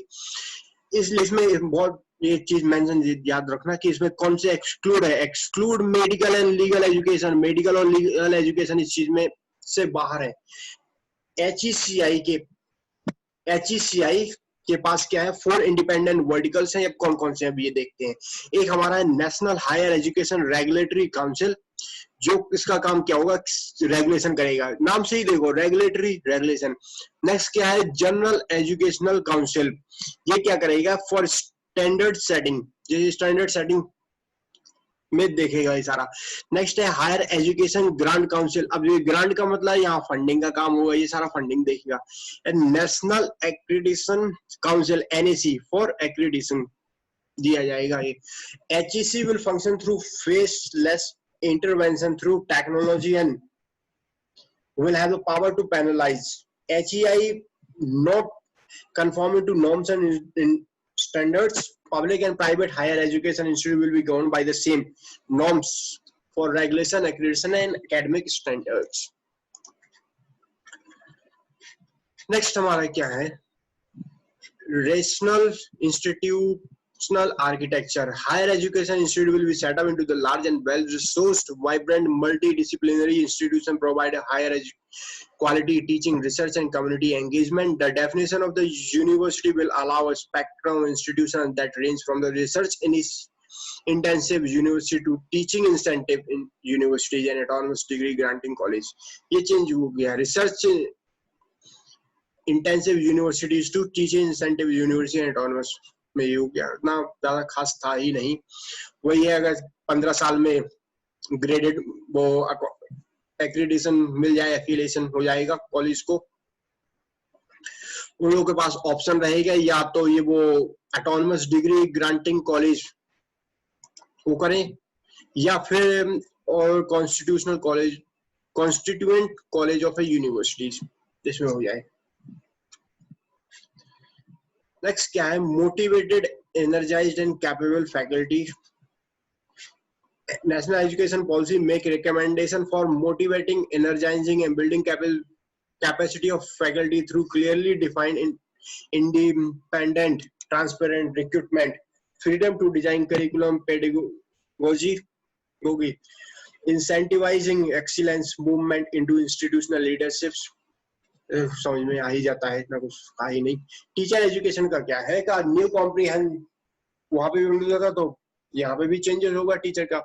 इस लिस्ट में बहुत ये चीज मेंशन याद रखना कि इसमें कौन से एक्सक्लूड है। Exclude medical and legal education, medical और लीगल एजुकेशन इस चीज में से बाहर है। HECI के पास क्या है? 4 इंडिपेंडेंट वर्टिकल्स हैं। अब कौन कौन से हैं ये देखते हैं। एक हमारा है national higher education regulatory council, जो इसका काम क्या होगा? रेगुलेशन करेगा, नाम से ही देखो रेगुलेटरी रेगुलेशन। नेक्स्ट क्या है? जनरल एजुकेशनल काउंसिल, ये क्या करेगा? फॉर स्टैंडर्ड सेटिंग, ये स्टैंडर्ड सेटिंग में देखेगा ये सारा। नेक्स्ट है हायर एजुकेशन ग्रांट काउंसिल, अब ये ग्रांट का मतलब यहाँ फंडिंग का काम होगा, ये सारा फंडिंग देखेगा। National accreditation council NAC for accreditation दिया जाएगा। ये HEC will function through faceless intervention through technology and will have the power to penalize. HEI not conforming to norms and in standards, public and private higher education institute will be governed by the same norms for regulation, accreditation and academic standards. Next हमारा क्या है? National Institute architecture. Higher education institute will be set up into the large and well-resourced, vibrant, multidisciplinary institution provide a higher quality teaching, research, and community engagement. The definition of the university will allow a spectrum of institutions that range from the research intensive university to teaching incentive in universities and autonomous degree granting college. ये change हो गया. Research intensive universities to teaching incentive university and autonomous में ये हो गया. इतना ज़्यादा खास था ही नहीं. वही है अगर 15 साल में ग्रेडेड वो एक्रेडिटेशन मिल जाए, एफिलिएशन हो जाएगा कॉलेज को, उन लोगों के पास ऑप्शन रहेगा या तो ये वो ऑटोनमस डिग्री ग्रांटिंग कॉलेज वो करें या फिर और constitutional college, constituent college of A universities इसमें हो जाए. नेक्स्ट क्या है? Motivated, energised and capable faculty. National Education Policy make recommendation for motivating, energizing, and building capacity of faculty through clearly defined independent, transparent recruitment, freedom to design curriculum, pedagogy, incentivizing excellence, movement into institutional leaderships. समझ में आ ही जाता है, इतना कुछ कहा ही नहीं. टीचर एजुकेशन का क्या है? का न्यू कॉम्प्रिहेंड वहां पे भी मिल था तो यहाँ पे भी चेंजेस होगा टीचर का.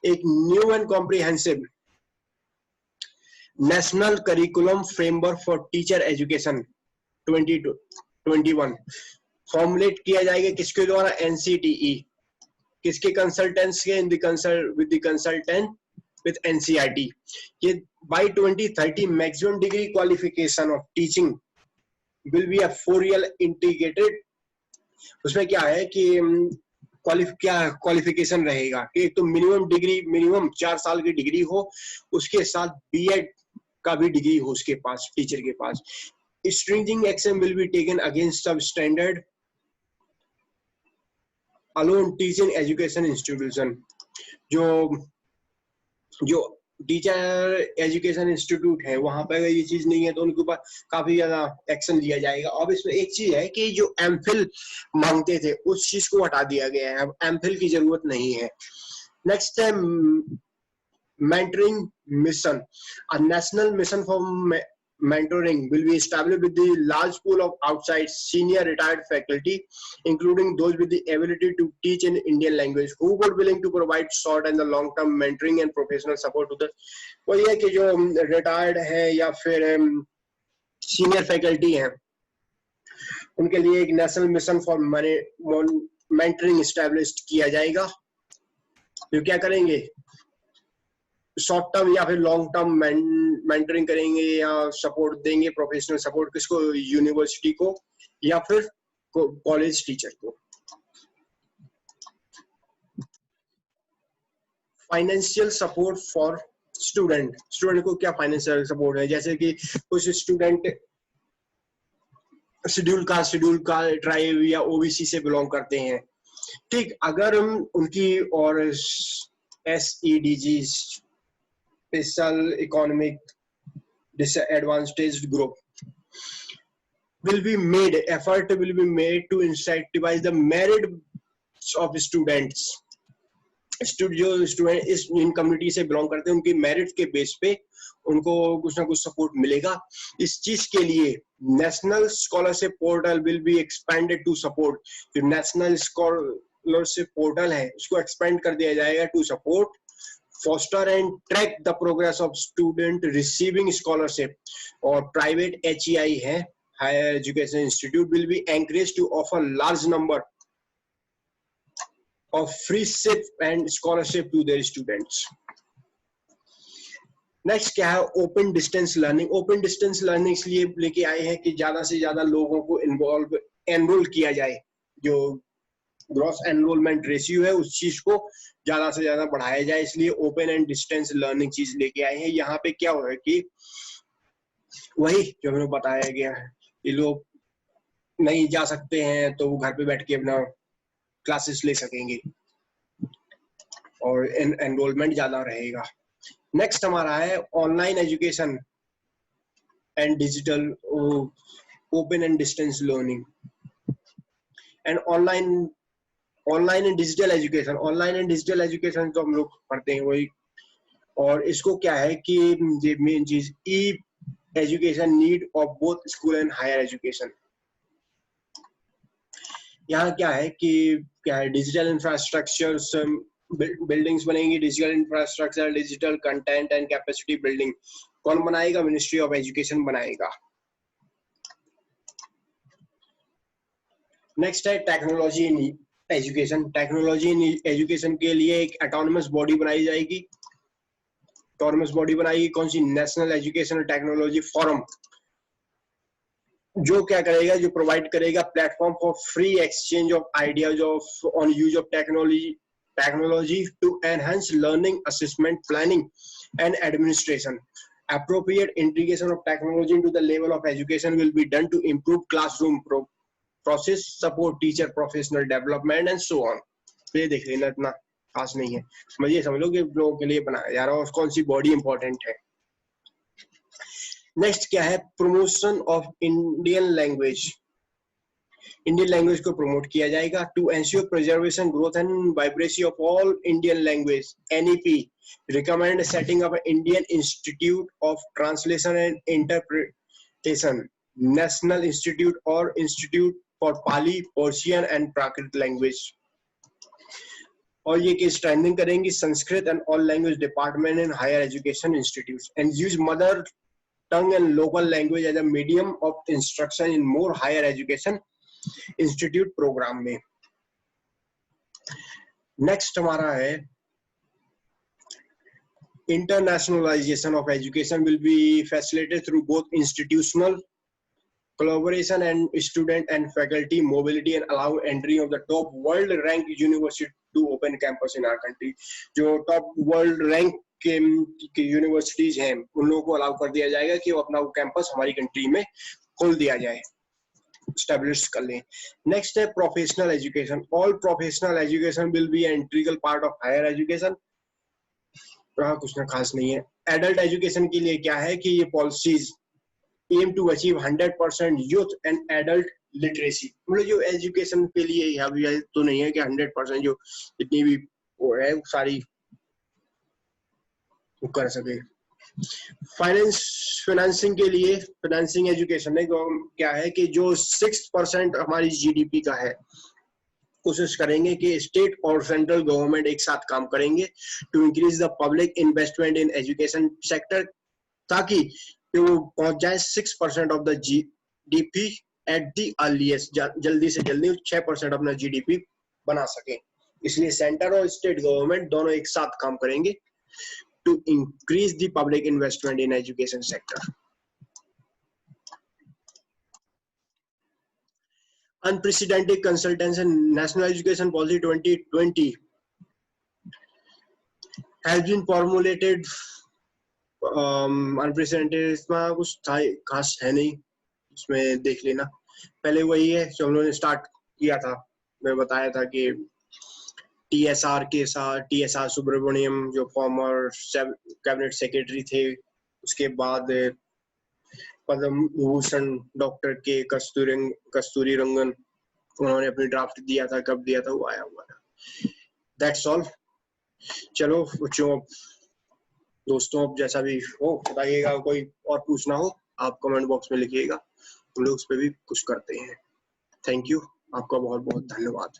एक new and comprehensive national curriculum framework for teacher education 2021 formulate किया जाएगा. किसके द्वारा? एनसीटीई. किसके कंसल्टेंट्स के? With the consultant with NCERT. ये by 2030 maximum degree qualification of teaching will be a 4-year integrated. उसमें क्या है कि क्या क्वालिफिकेशन रहेगा कि एक तो मिनिमम डिग्री, मिनिमम 4 साल की डिग्री हो, उसके साथ बीएड का भी डिग्री हो उसके पास, टीचर के पास. Stringent action will be taken against substandard alone teaching education institution. जो टीचर एजुकेशन इंस्टीट्यूट है वहां पर अगर ये चीज नहीं है तो उनके ऊपर काफी ज्यादा एक्शन लिया जाएगा. अब इसमें एक चीज है कि जो एमफिल मांगते थे उस चीज को हटा दिया गया है, अब एमफिल की जरूरत नहीं है. नेक्स्ट है mentoring mission. A national mission for mentoring will be established with the large pool of outside senior retired faculty, including those with the ability to teach in Indian language, who would willing to provide short and the long term mentoring and professional support to the. वो ये कि जो retired है या फिर senior faculty है उनके लिए एक national mission for mentoring establish किया जाएगा. जो क्या करेंगे? शॉर्ट टर्म या फिर लॉन्ग टर्म मेंटरिंग करेंगे या सपोर्ट देंगे, प्रोफेशनल सपोर्ट. किसको? यूनिवर्सिटी को या फिर कॉलेज टीचर को. Financial support for student. Student को क्या फाइनेंशियल सपोर्ट है? जैसे कि कुछ स्टूडेंट शेड्यूल कास्ट, ट्राइब या ओबीसी से बिलोंग करते हैं. ठीक, अगर हम उनकी और SEDG special economic disadvantaged group will be made, effort will be made to incentivize the merit of students. जो स्टूडेंट इस इन कम्युनिटी से बिलोंग करते हैं उनकी मेरिट के बेस पे उनको कुछ ना कुछ सपोर्ट मिलेगा. इस चीज के लिए national scholarship portal will be expanded to support. जो नेशनल स्कॉलरशिप पोर्टल है उसको एक्सपेंड कर दिया जाएगा to support, foster and track the progress of student receiving scholarship. और private HEI है, higher education institute will be encouraged to offer large number of free ship and scholarship to their students. Next क्या है? Open distance learning. Open distance learning इसलिए लेके आए हैं कि ज्यादा से ज्यादा लोगों को एनरोल किया जाए. जो ग्रॉस एनरोलमेंट रेशियो है उस चीज को ज्यादा से ज्यादा बढ़ाया जाए, इसलिए ओपन एंड डिस्टेंस लर्निंग चीज लेके आए हैं. यहाँ पे क्या हो रहा है कि वही जो हमें बताया गया है कि लोग नहीं जा सकते हैं तो वो घर पे बैठ के अपना क्लासेस ले सकेंगे और एनरोलमेंट ज्यादा रहेगा. नेक्स्ट हमारा है online education and digital open and distance learning. And online online and digital education, online and digital education तो हम लोग पढ़ते हैं वही, और इसको क्या है कि ये मेन चीज e education need of both school and higher education. यहाँ क्या है कि क्या है, डिजिटल इंफ्रास्ट्रक्चर, बिल्डिंग्स बनेंगी, digital infrastructure, digital content and capacity building कौन बनाएगा? मिनिस्ट्री ऑफ एजुकेशन बनाएगा। नेक्स्ट है technology in education. Technology in education के लिए एक ऑटोनमस बॉडी बनाई जाएगी। ऑटोनमस बॉडी बनाएगी कौन सी? नेशनल एजुकेशन टेक्नोलॉजी फोरम, जो क्या करेगा, जो प्रोवाइड करेगा platform for free exchange of ideas of on use of technology to enhance learning, assessment, planning and administration. Appropriate integration of technology into the level of education will be done to improve classroom process, support teacher professional development and so on। ये देख लेना, इतना खास नहीं है, समझिए, समझ लो कि लोगों के लिए बनाया जा रहा है और कौन सी बॉडी इंपॉर्टेंट है। नेक्स्ट क्या है? Promotion of Indian language. Indian language को प्रमोट किया जाएगा। To ensure preservation, growth and vibrancy of all Indian language, NEP recommend setting up an Indian Institute of Translation and Interpretation, National Institute or Institute for Pali, Persian and Prakrit language। और ये कि स्ट्रेंथनिंग करेंगी Sanskrit and all language department in higher education institutes and use mother tongue and local language as a medium of instruction in more higher education institute programme में। नेक्स्ट हमारा है internationalization of education will be facilitated through both institutional collaboration and student and faculty mobility and allow entry of the top world ranked university to open campus in our country। जो top world rank के यूनिवर्सिटीज हैं उन लोगों को अलाउ कर दिया जाएगा कि वो अपना कैंपस हमारी कंट्री में खोल दिया जाए, स्टैब्लिश कर लें। नेक्स्ट है professional education. All professional education will be an integral part of higher education. कुछ ना खास नहीं है। एडल्ट एजुकेशन के लिए क्या है कि ये policies aim to achieve 100% youth and adult literacy. मतलब जो एजुकेशन के लिए यहाँ तो नहीं है कि 100% जो जितनी भी वो है सारी वो कर सके। फाइनेंसिंग के लिए, फाइनेंसिंग एजुकेशन है क्या है कि जो 6% हमारी जीडीपी का है, कोशिश करेंगे कि स्टेट और सेंट्रल गवर्नमेंट एक साथ काम करेंगे to increase the public investment in education sector, ताकि वो पहुंच जाए 6% of the GDP at the earliest, जल्दी से जल्दी 6% अपना जीडीपी बना सके। इसलिए सेंटर और स्टेट गवर्नमेंट दोनों एक साथ काम करेंगे to increase the public investment in education sector. Unprecedented consultation, National Education Policy 2020 has been formulated। Unprecedented इसमें कुछ था खास है नहीं, इसमें देख लेना। पहले वही है जो हम लोगों ने स्टार्ट किया था, मैं बताया था कि टीएसआर के साथ, टीएसआर सुब्रमण्यम जो फॉर्मर कैबिनेट सेक्रेटरी थे, उसके बाद पद्म विभूषण डॉक्टर के कस्तूरी रंगन, उन्होंने अपनी ड्राफ्ट दिया था, कब दिया था वो आया हुआ था। That's all. चलो बच्चों, दोस्तों, जैसा भी हो बताइएगा, कोई और पूछना हो आप कमेंट बॉक्स में लिखिएगा, हम लोग उस पर भी कुछ करते हैं। थैंक यू, आपका बहुत बहुत धन्यवाद।